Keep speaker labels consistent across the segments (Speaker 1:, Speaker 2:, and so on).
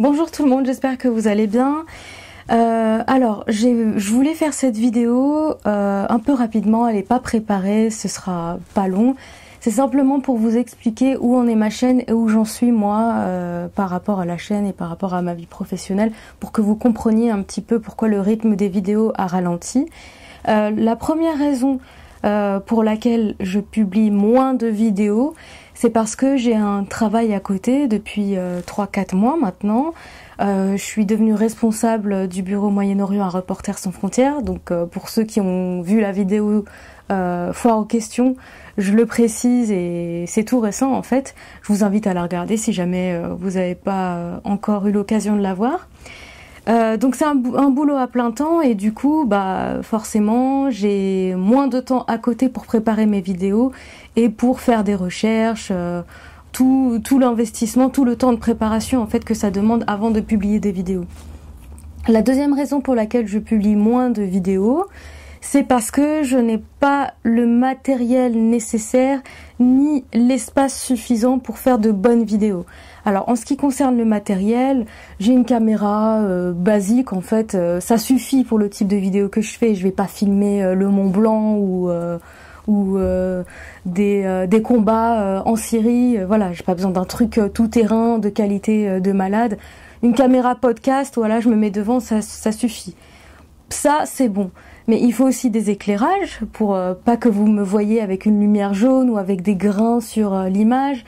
Speaker 1: Bonjour tout le monde, j'espère que vous allez bien. Je voulais faire cette vidéo un peu rapidement, elle n'est pas préparée, ce sera pas long. C'est simplement pour vous expliquer où en est ma chaîne et où j'en suis moi par rapport à la chaîne et par rapport à ma vie professionnelle, pour que vous compreniez un petit peu pourquoi le rythme des vidéos a ralenti. La première raison pour laquelle je publie moins de vidéos, c'est parce que j'ai un travail à côté depuis 3-4 mois maintenant. Je suis devenue responsable du bureau Moyen-Orient à Reporters sans frontières. Donc pour ceux qui ont vu la vidéo Foire aux questions, je le précise et c'est tout récent en fait. Je vous invite à la regarder si jamais vous n'avez pas encore eu l'occasion de la voir. Donc c'est un boulot à plein temps et du coup forcément j'ai moins de temps à côté pour préparer mes vidéos et pour faire des recherches, tout l'investissement, tout le temps de préparation en fait que ça demande avant de publier des vidéos. La deuxième raison pour laquelle je publie moins de vidéos, c'est parce que je n'ai pas le matériel nécessaire ni l'espace suffisant pour faire de bonnes vidéos. Alors en ce qui concerne le matériel, j'ai une caméra basique en fait, ça suffit pour le type de vidéo que je fais. Je vais pas filmer le Mont Blanc ou des combats en Syrie. Voilà, j'ai pas besoin d'un truc tout terrain de qualité de malade. Une caméra podcast, voilà, je me mets devant, ça suffit. Ça c'est bon. Mais il faut aussi des éclairages pour pas que vous me voyez avec une lumière jaune ou avec des grains sur l'image.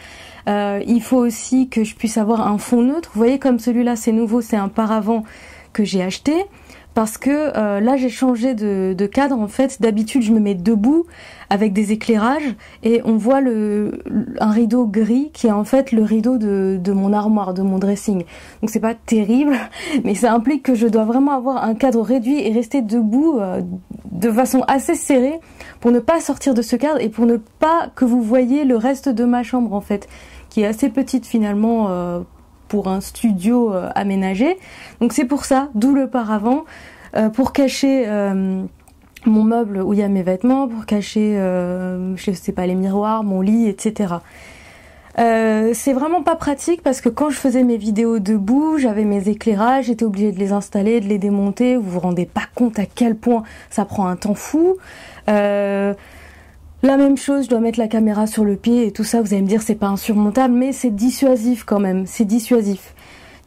Speaker 1: Il faut aussi que je puisse avoir un fond neutre. Vous voyez comme celui-là c'est nouveau, c'est un paravent que j'ai acheté. Parce que là j'ai changé de cadre en fait. D'habitude je me mets debout avec des éclairages et on voit un rideau gris qui est en fait le rideau de mon armoire, de mon dressing. Donc c'est pas terrible, mais ça implique que je dois vraiment avoir un cadre réduit et rester debout de façon assez serrée pour ne pas sortir de ce cadre et pour ne pas que vous voyez le reste de ma chambre en fait, qui est assez petite finalement pour un studio aménagé. Donc c'est pour ça, d'où le paravent, pour cacher mon meuble où il y a mes vêtements, pour cacher, je sais pas, les miroirs, mon lit, etc. C'est vraiment pas pratique parce que quand je faisais mes vidéos debout, j'avais mes éclairages, j'étais obligée de les installer, de les démonter. Vous vous rendez pas compte à quel point ça prend un temps fou. La même chose, je dois mettre la caméra sur le pied et tout ça, vous allez me dire c'est pas insurmontable, mais c'est dissuasif quand même, c'est dissuasif.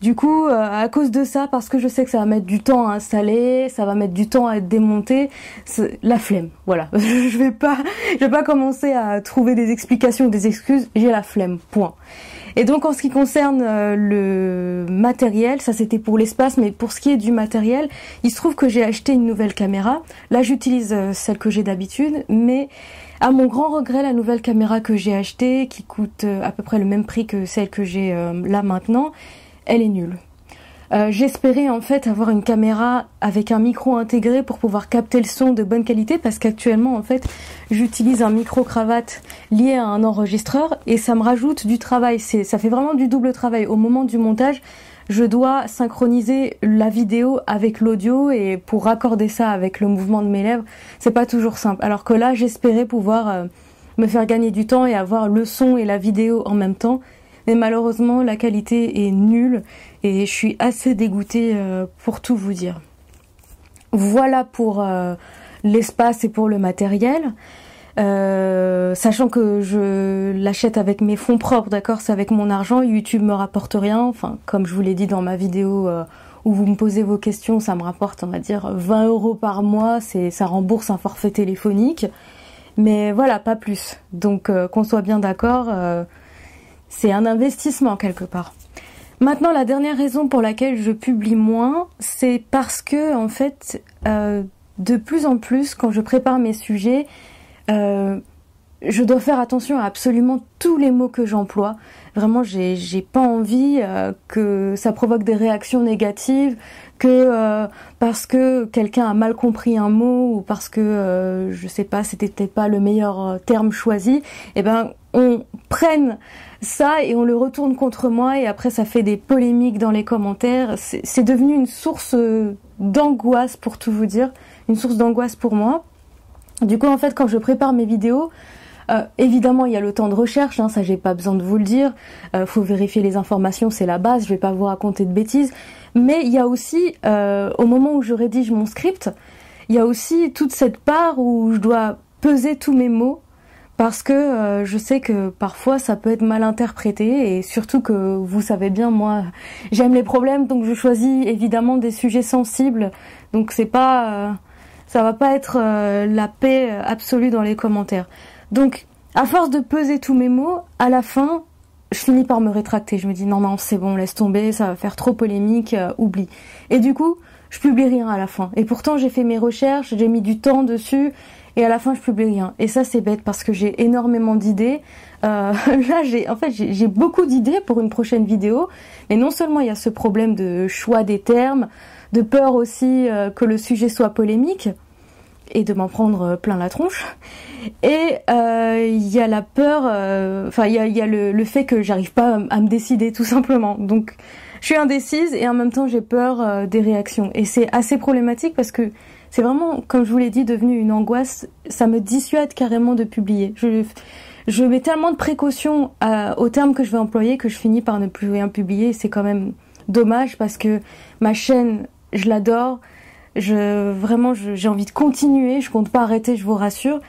Speaker 1: Du coup, à cause de ça, parce que je sais que ça va mettre du temps à installer, ça va mettre du temps à être démonté, la flemme, voilà. je vais pas commencer à trouver des explications ou des excuses, j'ai la flemme, point. Et donc en ce qui concerne le matériel, ça c'était pour l'espace, mais pour ce qui est du matériel, il se trouve que j'ai acheté une nouvelle caméra. Là j'utilise celle que j'ai d'habitude, mais à mon grand regret, la nouvelle caméra que j'ai achetée, qui coûte à peu près le même prix que celle que j'ai là maintenant, elle est nulle. J'espérais en fait avoir une caméra avec un micro intégré pour pouvoir capter le son de bonne qualité, parce qu'actuellement en fait j'utilise un micro-cravate lié à un enregistreur et ça me rajoute du travail. Ça fait vraiment du double travail. Au moment du montage, je dois synchroniser la vidéo avec l'audio et pour raccorder ça avec le mouvement de mes lèvres, c'est pas toujours simple. Alors que là, j'espérais pouvoir me faire gagner du temps et avoir le son et la vidéo en même temps. Mais malheureusement, la qualité est nulle et je suis assez dégoûtée pour tout vous dire. Voilà pour l'espace et pour le matériel. Sachant que je l'achète avec mes fonds propres, d'accord, c'est avec mon argent, YouTube me rapporte rien, enfin comme je vous l'ai dit dans ma vidéo où vous me posez vos questions, ça me rapporte on va dire 20 € par mois, ça rembourse un forfait téléphonique, mais voilà, pas plus. Donc qu'on soit bien d'accord, c'est un investissement quelque part. Maintenant, la dernière raison pour laquelle je publie moins, c'est parce que en fait, de plus en plus, quand je prépare mes sujets, je dois faire attention à absolument tous les mots que j'emploie. Vraiment, j'ai pas envie que ça provoque des réactions négatives, que parce que quelqu'un a mal compris un mot ou parce que je sais pas, c'était peut-être pas le meilleur terme choisi, et ben on prenne ça et on le retourne contre moi et après ça fait des polémiques dans les commentaires. C'est devenu une source d'angoisse pour tout vous dire, une source d'angoisse pour moi. Du coup en fait quand je prépare mes vidéos, Évidemment, il y a le temps de recherche, hein, ça j'ai pas besoin de vous le dire. Faut vérifier les informations, c'est la base. Je vais pas vous raconter de bêtises. Mais il y a aussi, au moment où je rédige mon script, il y a aussi toute cette part où je dois peser tous mes mots parce que je sais que parfois ça peut être mal interprété et surtout que vous savez bien, moi j'aime les problèmes, donc je choisis évidemment des sujets sensibles. Donc c'est pas, ça va pas être la paix absolue dans les commentaires. Donc, à force de peser tous mes mots, à la fin, je finis par me rétracter. Je me dis non, c'est bon, laisse tomber, ça va faire trop polémique, oublie. Et du coup, je publie rien à la fin. Et pourtant, j'ai fait mes recherches, j'ai mis du temps dessus, et à la fin, je publie rien. Et ça, c'est bête parce que j'ai énormément d'idées. Là, j'ai beaucoup d'idées pour une prochaine vidéo. Mais non seulement il y a ce problème de choix des termes, de peur aussi que le sujet soit polémique, et de m'en prendre plein la tronche. Et il y a la peur, il y a le fait que j'arrive pas à me décider tout simplement. Donc je suis indécise et en même temps j'ai peur des réactions. Et c'est assez problématique parce que c'est vraiment, comme je vous l'ai dit, devenu une angoisse. Ça me dissuade carrément de publier. Je mets tellement de précautions aux termes que je vais employer que je finis par ne plus rien publier. C'est quand même dommage parce que ma chaîne, je l'adore. J'ai envie de continuer, je compte pas arrêter, je vous rassure.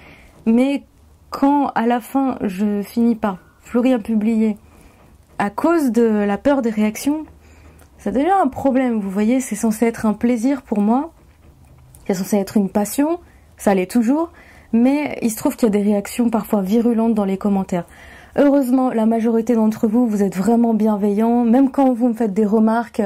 Speaker 1: Mais quand à la fin je finis par plus rien publier à cause de la peur des réactions, ça devient un problème. Vous voyez, c'est censé être un plaisir pour moi, c'est censé être une passion, ça l'est toujours, mais il se trouve qu'il y a des réactions parfois virulentes dans les commentaires. Heureusement, la majorité d'entre vous, vous êtes vraiment bienveillants, même quand vous me faites des remarques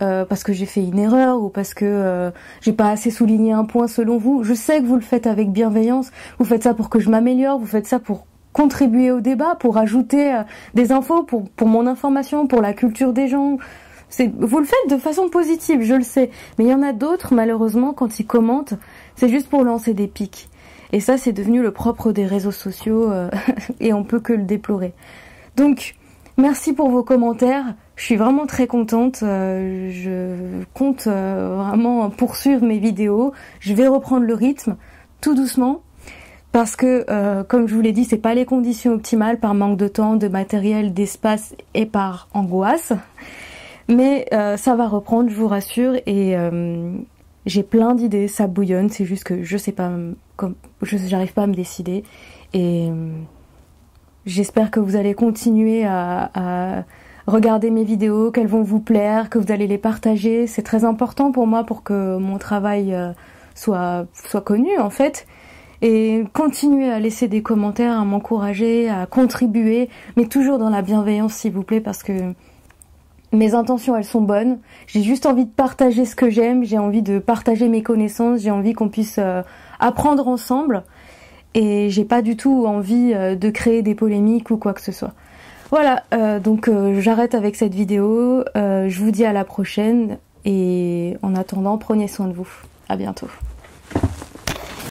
Speaker 1: parce que j'ai fait une erreur ou parce que j'ai pas assez souligné un point selon vous. Je sais que vous le faites avec bienveillance, vous faites ça pour que je m'améliore, vous faites ça pour contribuer au débat, pour ajouter des infos, pour mon information, pour la culture des gens. Vous le faites de façon positive, je le sais. Mais il y en a d'autres, malheureusement, quand ils commentent, c'est juste pour lancer des pics. Et ça, c'est devenu le propre des réseaux sociaux et on peut que le déplorer. Donc, merci pour vos commentaires. Je suis vraiment très contente. Je compte vraiment poursuivre mes vidéos. Je vais reprendre le rythme tout doucement parce que, comme je vous l'ai dit, c'est pas les conditions optimales par manque de temps, de matériel, d'espace et par angoisse. Mais ça va reprendre, je vous rassure. Et j'ai plein d'idées, ça bouillonne. C'est juste que je sais pas, j'arrive pas à me décider. Et j'espère que vous allez continuer à regarder mes vidéos, qu'elles vont vous plaire, que vous allez les partager. C'est très important pour moi pour que mon travail soit connu en fait. Et continuez à laisser des commentaires, à m'encourager, à contribuer, mais toujours dans la bienveillance s'il vous plaît parce que mes intentions elles sont bonnes. J'ai juste envie de partager ce que j'aime, j'ai envie de partager mes connaissances, j'ai envie qu'on puisse apprendre ensemble. Et j'ai pas du tout envie de créer des polémiques ou quoi que ce soit. Voilà, j'arrête avec cette vidéo. Je vous dis à la prochaine et en attendant, prenez soin de vous. À bientôt.